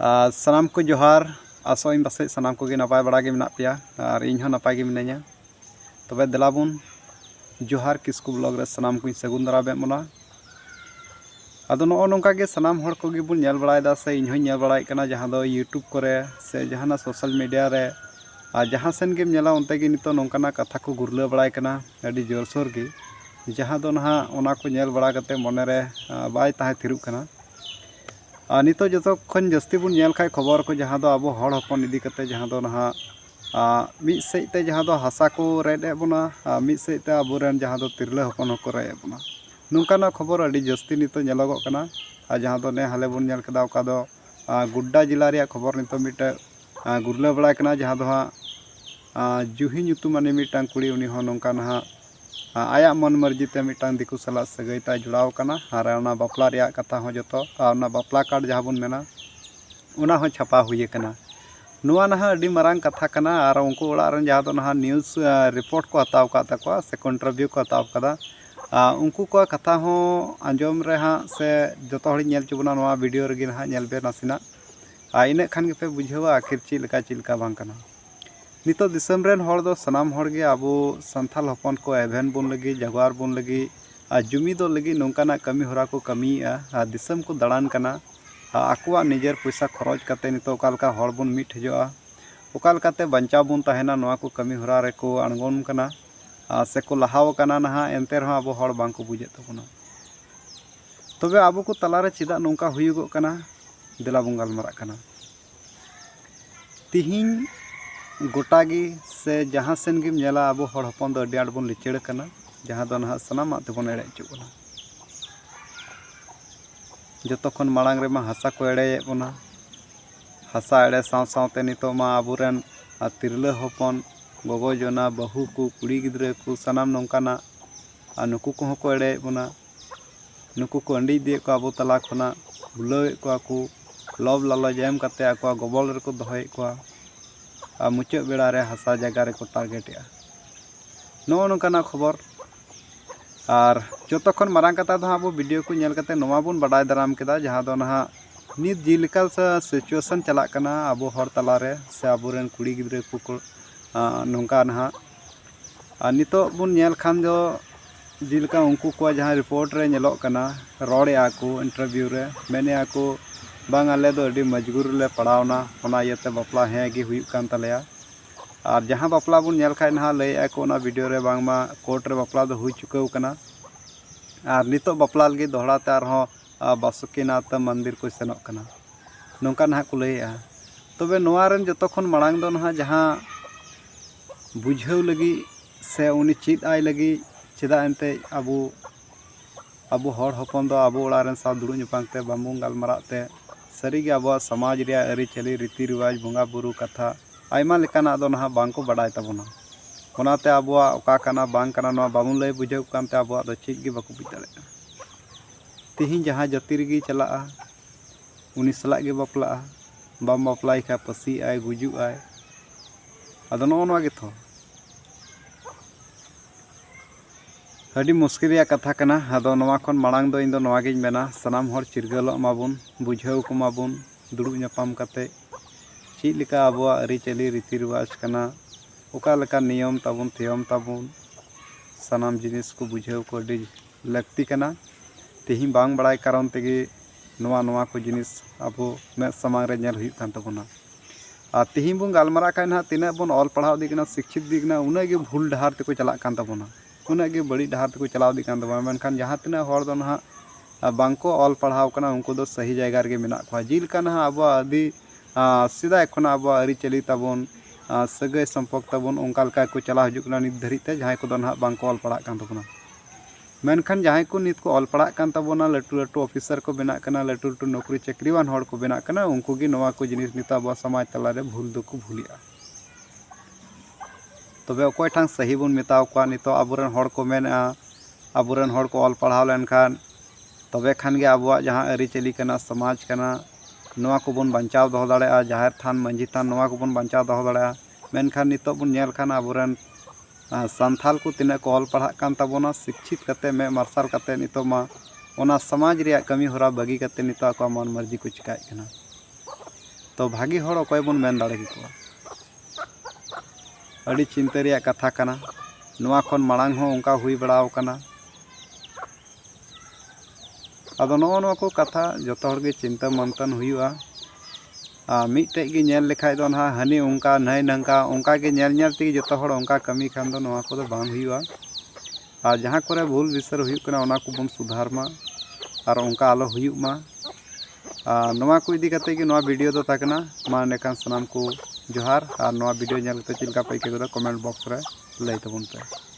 सानाम को जोहार आसों पासे सानाम को नपाय बड़ा गे मेनाग पेया और इन नपाय गे मिनाइया तबे देलाबुन जोहार किस्कू ब्लॉग रे सानाम को सगुन दाराबे मोना आदो नो नोंका गे सानाम हर को गे बुन नेल बड़ायदा से इन होय नेल बड़ाय कना जहां दो यूट्यूब करे से जहाना सोशल मीडिया रे जहां सेन गेम नेला उनते गे नितो नोंकाना कथा को गुरला बड़ाय कना अडी जोरसोर गे जहां दो नहा ओना को नेल बड़ा कते मने रे बाय ताहे थिरुक कना नितो जो खन जस्ती बुन नेल खाय खबर को जहां दो अब हड़ हपन इदी कते जहां दो नहा मिद सेते जहां दो हासा को रेड एबना मिद सेते अबुरेन जहां दो तिरला हपन को रे एबना नोंकाना खबर अडी जस्ती नितो नेलगो कना जहां दो ने हाले बुन नेल कदा ओका दो गुड्डा जिला रे खबर नितो मिटे गुरला बड़ा कना जहां दो जुही ᱧᱩᱛᱩᱢᱟᱱ मिटांग कुड़ी उनी हो नोंका नहा आया मन मर्जी ते मिटांग दिकु सला सगैता जुड़ाव कना और ओना बापला रिया कथा हो जतो ओना बापला कार्ड जहां बुन मेना ओना हो छापा हुई कना नुआ नहा अडी मारांग कथा कना और उनको ओड़ा रन जहां दो नहा न्यूज़ रिपोर्ट को हताव का तको से कंट्रीब्यू को हताव कदा उनको को कथा हो आंजम रे हां से जतो हड़ी नेल चुबना नुआ वीडियो रे गे नहा नेल बे नासिना इने खान गे पे बुझावा आखिर चिलका बांग कना नितो दिसम रेन हर दो सनाम हर गे आबो संथाल हपन को एवेन बुन लगी जगवार बुन लगी जुमी दो लगी नोंकाना कमी होरा को कमीया दिसम को दाड़ान कना आकुआ निजेर पैसा खरच कते नितो ओकालका हर बुन मिट हजोआ ओकालकाते बंचाव बुन ताहेना नोआ को कमी होरा रे को अणगोन कना से को लहाव कना नहा एनते रह आबो हर बांग को बुझे तबना तबे आबो को तलारे चिदा नोंका हुयुगो कना देला बुन गालमारा कना तिहिं गोटागी से जहां सेन गिम नेला अब हड़ हपन दो अडी आड़ बन लिचड़ कना जहां दो नहा सनामा तेबन एड़े चुकना जतो खन माड़ांग रे मा हासा को एड़े बना हासा एड़े साव सावते नितो मा आबुरेन तिरला हपन गोगो जना बहु को कुड़ी गिद्रे को सनाम नोंकाना नुकु को को एड़े बना नुकु को अंडी दे को आबो तला खना बुलावे को लब लाला जेम कते आको गोबल रे को दोहय को मुचाद बेड़ा रे हासा जगह रे को टारगेटा नो नोंकाना खबर और जोतो खन मारांग कथा दो अब वीडियो को नेल कते नोवा बुन बाडाय दाराम केदा जहां दो नहा नित जिलका सिचुएशन चला कना अब हर तला रे से आबुरेन कुड़ी गिद्रे को नोंका नहा नितो बुन नेल खान जो जिलका उनको को जहां रिपोर्ट रे नेलो कना रोड़े आको इंटरव्यू रे मेने आको बांग आले दो अडी मजबूर ले पड़ावना ओना इयते बापला हे गे हुई कान तलेया और जहां बापला बुन नेल खाय नहा लय आको ओना वीडियो रे बांगमा कोर्ट रे बापला दो हुई चुकाव कना और नितो बापला लगे दोहड़ा ते आर हो बासुकीनाथ मंदिर को सेनोक कना नोंका नहा को लयआ तबे नोआ रेन जतो खन माड़ांग दो नहा जहां बुझाव लगी से उनी चिद आय लगी चिदा एनते अबो हर हपन दो अबो ओड़ा रेन सा दुड़ु ᱧᱟᱯᱟᱢ बामुंग गालमाराते सारी अब समाज रे आरीचाली रीति रिवाज बंगा बुरु कथा आयमा लेकाना दो नहा बांग को बाडाय तबना ओनाते अबवा ओका कना बांग कना नोआ बामुन लय बुझाव कानते अबवा दो चीज गे बाको बुझ दाड़ेया तिहिं जहां जाति रेगी चला उनी सला गे बापला बाम बापलाय खा पसी आय गुजु आय अदो नो नोआ गे थो अडी मुश्किल कथा कना आदो नोआ खन माड़ांग दो इन दो नोआ गिन मेना सनाम हर चिरगलो माबुन बुझाव को माबुन दुड़ु ᱧᱟᱯᱟᱢ कते चीज लेका अबवा आरीचाली रीति रिवाज कना ओका लेका नियम ताबुन थियम ताबुन सनाम जिनिस को बुझाव को अडी लगती कना तिहिं बांग बड़ाय कारण तेगे नोआ को जिनिस अबो मे समांग रे नेल हुई कान तबना आ तिहिं बुन गालमारा काय ना तिना बुन ऑल पढ़ाव दिगना शिक्षित दिगना उना गे भूल डहार ते को चला कान तबना उना गे बड़ी डहार ते को चलाव दी कान तबना मेनखान जहां तना हर दो नहा बांको ऑल पढ़ाव कना उनको दो सही जगह रे मेना को जिल का नहा अब आदि सीधा खना अब आरीचाली ताबुन सगै संपर्क ताबुन उनका लका को चला हजु कना नित धरी ते जहां को दो नहा बांको ऑल पढ़ा कान तबना मेनखान जहां को नित को ऑल पढ़ा कान तबना लटू लटू ऑफिसर को बेना कना लटू लटू नौकरी चाकरीवान हर को बेना कना उनको गे नोआ को जिनिस नित अब समाज तला रे भूल दो को भूलिया तबे अकोय ठांग सही बुन मेताव को नितो आबुरेन हर को मेना आबुरेन हर को ऑल पढ़ाव लेनखान तबे खान गे आबुआ जहां आरीचाली कना समाज कना नोआ को बुन बंचाव दो दाड़ेया जाहिर थान मंजी थान नोआ को बुन बंचाव दो दाड़ेया मेनखान नितो बुन नेल खान आबुरेन संथाल को तिना को ऑल पढ़ा कान ताबोना शिक्षित कते मे मार्शल कते नितो मा ओना समाज रे कमी होरा बगी कते नितो को मन मर्जी को चिकाय कना तो भागी हड़ अकय बन मेन दाड़े केकोआ अड़ी चिंता रिया कथा कना नोआ खन माड़ांग हो उनका हुई बड़ाव कना आदो नोआ को कथा जतो हर गे चिंता मंथन हुआ मिट्टे गे नेल लेखाय दो ना हनी उनका नई नंका उनका गे नेल नेल तेगे जतो हड़ उनका कमी खान दो नोआ को दो बांग हुआ और जहाँ करे भूल विसर हुई कना ओना को बन सुधार मा और उनका आलो हुई मा नोआ को इदी कते गे नोआ वीडियो दो ताकना मा नेकान सनाम को जोहार और नोआ वीडियो नेल कते चिलका पे के कमेंट बॉक्स रे लई तबन पे।